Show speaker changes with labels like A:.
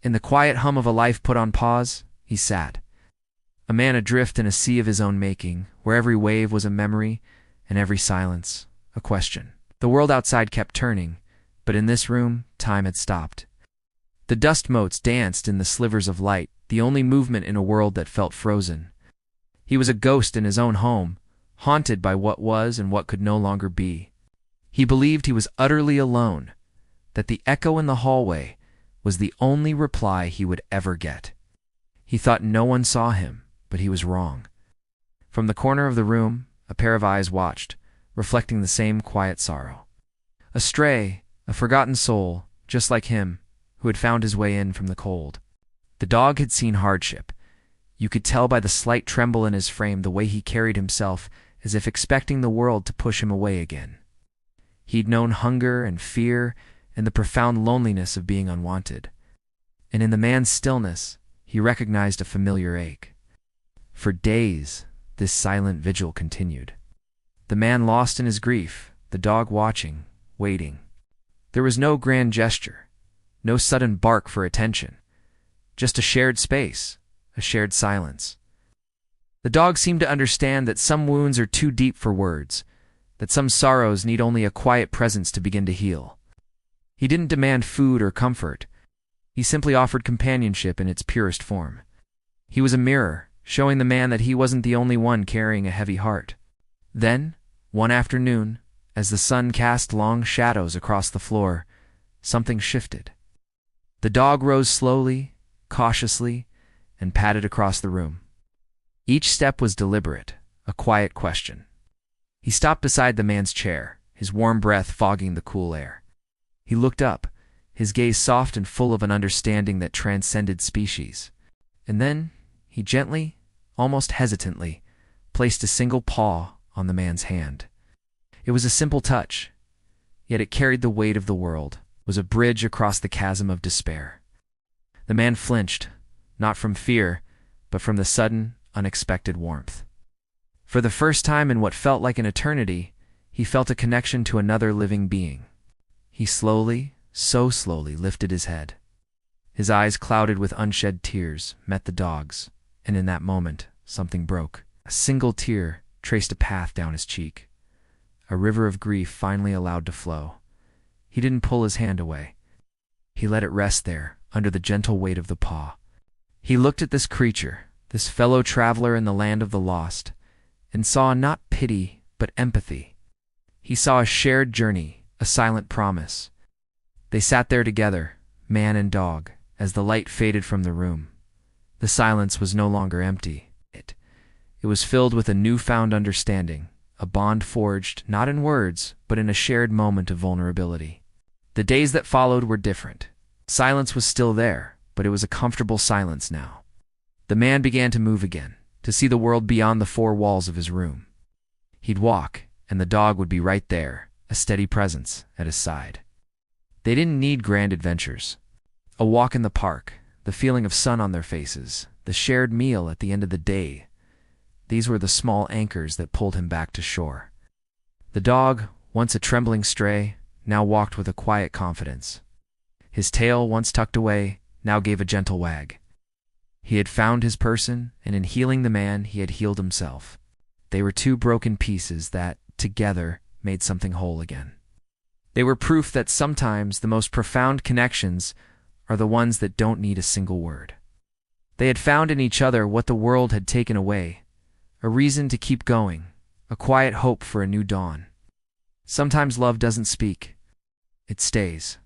A: In the quiet hum of a life put on pause, he sat, a man adrift in a sea of his own making, where every wave was a memory and every silence a question. The world outside kept turning, but in this room, time had stopped. The dust motes danced in the slivers of light, the only movement in a world that felt frozen. He was a ghost in his own home, haunted by what was and what could no longer be. He believed he was utterly alone, that the echo in the hallway was the only reply he would ever get. He thought no one saw him, but he was wrong. From the corner of the room, a pair of eyes watched, reflecting the same quiet sorrow. A stray, a forgotten soul, just like him, who had found his way in from the cold. The dog had seen hardship. You could tell by the slight tremble in his frame the way he carried himself, as if expecting the world to push him away again. He'd known hunger and fear and the profound loneliness of being unwanted. And in the man's stillness, he recognized a familiar ache. For days, this silent vigil continued. The man lost in his grief, the dog watching, waiting. There was no grand gesture, no sudden bark for attention, just a shared space, a shared silence. The dog seemed to understand that some wounds are too deep for words, that some sorrows need only a quiet presence to begin to heal. He didn't demand food or comfort. He simply offered companionship in its purest form. He was a mirror, showing the man that he wasn't the only one carrying a heavy heart. Then, one afternoon, as the sun cast long shadows across the floor, something shifted. The dog rose slowly, cautiously, and padded across the room. Each step was deliberate, a quiet question. He stopped beside the man's chair, his warm breath fogging the cool air. He looked up, his gaze soft and full of an understanding that transcended species. And then, he gently, almost hesitantly, placed a single paw on the man's hand. It was a simple touch, yet it carried the weight of the world, was a bridge across the chasm of despair. The man flinched, not from fear, but from the sudden, unexpected warmth. For the first time in what felt like an eternity, he felt a connection to another living being. He slowly, so slowly, lifted his head. His eyes, clouded with unshed tears, met the dog's, and in that moment, something broke. A single tear traced a path down his cheek. A river of grief finally allowed to flow. He didn't pull his hand away. He let it rest there, under the gentle weight of the paw. He looked at this creature, this fellow traveler in the land of the lost, and saw not pity, but empathy. He saw a shared journey, a silent promise. They sat there together, man and dog, as the light faded from the room. The silence was no longer empty. It was filled with a newfound understanding, a bond forged not in words, but in a shared moment of vulnerability. The days that followed were different. Silence was still there, but it was a comfortable silence now. The man began to move again, to see the world beyond the four walls of his room. He'd walk, and the dog would be right there, a steady presence at his side. They didn't need grand adventures. A walk in the park, the feeling of sun on their faces, the shared meal at the end of the day. These were the small anchors that pulled him back to shore. The dog, once a trembling stray, now walked with a quiet confidence. His tail, once tucked away, now gave a gentle wag. He had found his person, and in healing the man, he had healed himself. They were two broken pieces that, together, made something whole again. They were proof that sometimes the most profound connections are the ones that don't need a single word. They had found in each other what the world had taken away, a reason to keep going, a quiet hope for a new dawn. Sometimes love doesn't speak. It stays.